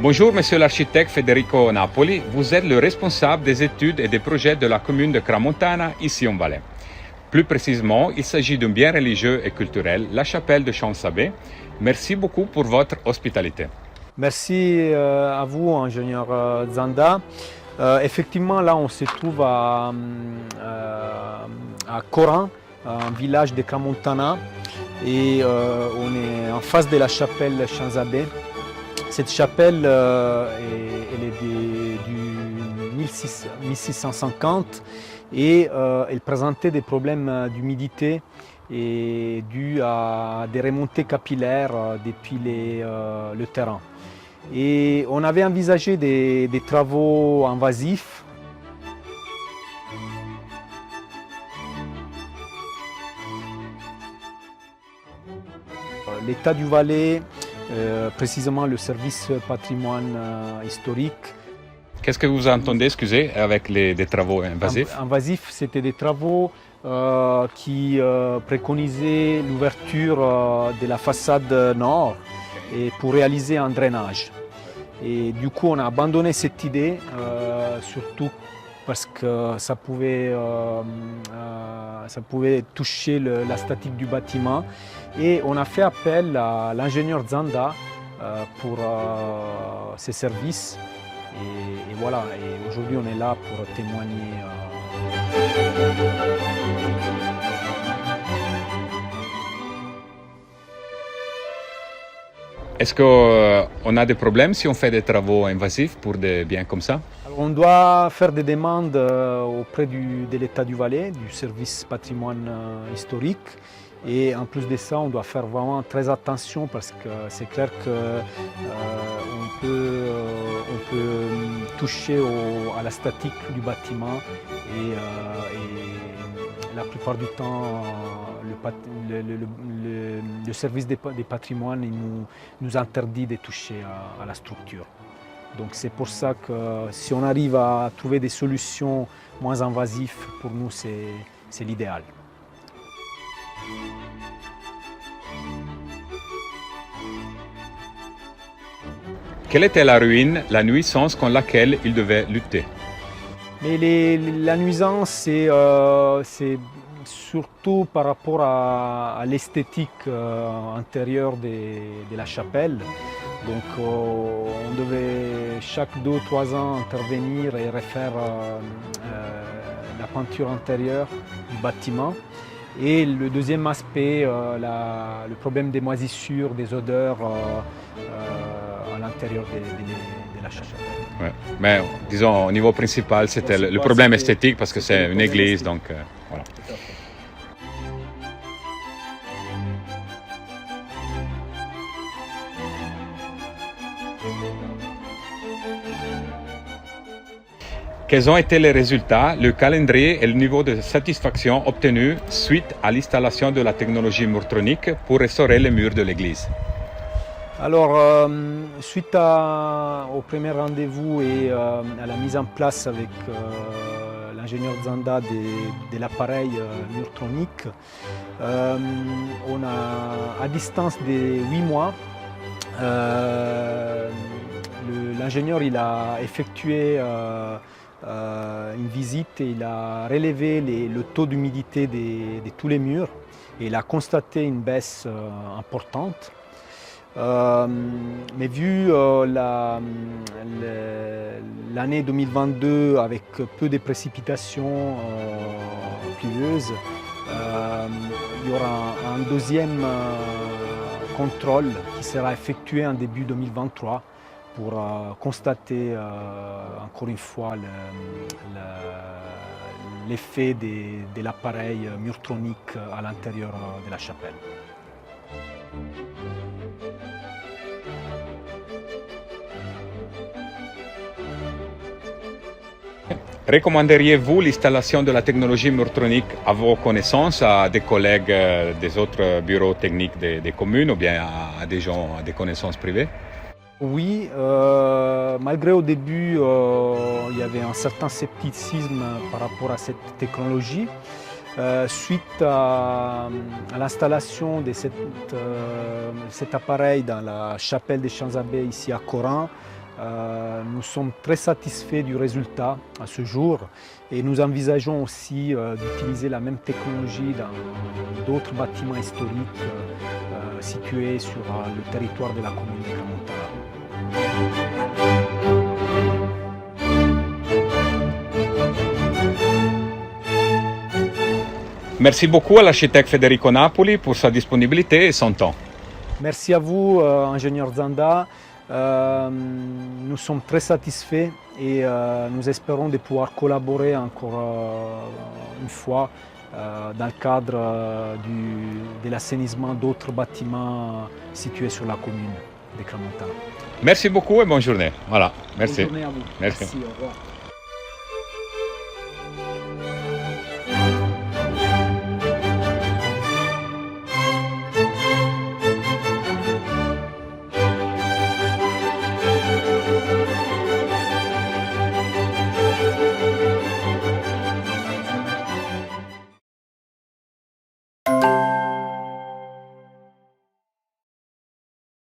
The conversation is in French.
Bonjour, monsieur l'architecte Federico Napoli. Vous êtes le responsable des études et des projets de la commune de Cramontana, ici en Valais. Plus précisément, il s'agit d'un bien religieux et culturel, la chapelle de Champsabé. Merci beaucoup pour votre hospitalité. Merci à vous, ingénieur Zanda. Effectivement, là, on se trouve à Corin, un village de Cramontana, et on est en face de la chapelle Champsabé. Cette chapelle, elle est du 1650 et elle présentait des problèmes d'humidité et dû à des remontées capillaires depuis le terrain. Et on avait envisagé des travaux invasifs. L'État du Valais, précisément le service patrimoine historique. Qu'est-ce que vous entendez, excusez, avec des travaux invasifs? Invasifs, c'était des travaux qui préconisaient l'ouverture de la façade nord et pour réaliser un drainage. Et du coup, on a abandonné cette idée, surtout parce que ça pouvait toucher la statique du bâtiment. Et on a fait appel à l'ingénieur Zanda pour ses services. Et voilà, et aujourd'hui on est là pour témoigner. Est-ce qu'on a des problèmes si on fait des travaux invasifs pour des biens comme ça? Alors, on doit faire des demandes auprès de l'État du Valais, du service patrimoine historique. Et en plus de ça, on doit faire vraiment très attention parce que c'est clair qu'on peut toucher à la statique du bâtiment et la plupart du temps, le service des patrimoines nous interdit de toucher à la structure. Donc c'est pour ça que si on arrive à trouver des solutions moins invasives, pour nous c'est l'idéal. Quelle était la ruine, la nuisance contre laquelle il devait lutter? Mais la nuisance, c'est surtout par rapport à l'esthétique intérieure de la chapelle. Donc on devait chaque 2 ou 3 ans intervenir et refaire la peinture intérieure du bâtiment. Et le deuxième aspect, le problème des moisissures, des odeurs à l'intérieur de la chapelle. Ouais. Mais disons, au niveau principal, c'était le problème esthétique parce que c'est une église, donc voilà. Quels ont été les résultats, le calendrier et le niveau de satisfaction obtenus suite à l'installation de la technologie murtronique pour restaurer les murs de l'église? Alors, suite au premier rendez-vous et à la mise en place avec l'ingénieur Zanda de l'appareil murtronique, on a, à distance de 8 mois, l'ingénieur a effectué une visite et il a relevé le taux d'humidité de tous les murs et il a constaté une baisse importante. Mais vu l'année 2022 avec peu de précipitations pluvieuses, il y aura un deuxième contrôle qui sera effectué en début 2023 pour constater encore une fois l'effet de l'appareil murtronique à l'intérieur de la chapelle. Recommanderiez-vous l'installation de la technologie murtronique à vos connaissances, à des collègues des autres bureaux techniques des communes ou bien à des gens, à des connaissances privées? Oui, malgré au début, il y avait un certain scepticisme par rapport à cette technologie. Suite à l'installation de cet appareil dans la chapelle des Champsabé ici à Corin, Nous sommes très satisfaits du résultat à ce jour et nous envisageons aussi d'utiliser la même technologie dans d'autres bâtiments historiques situés sur le territoire de la commune de Crans-Montana. Merci beaucoup à l'architecte Federico Napoli pour sa disponibilité et son temps. Merci à vous, ingénieur Zanda. Nous sommes très satisfaits et nous espérons de pouvoir collaborer encore une fois dans le cadre de l'assainissement d'autres bâtiments situés sur la commune de Crans-Montana. Merci beaucoup et bonne journée. Voilà, merci. Bonne journée à vous. Merci. Au revoir.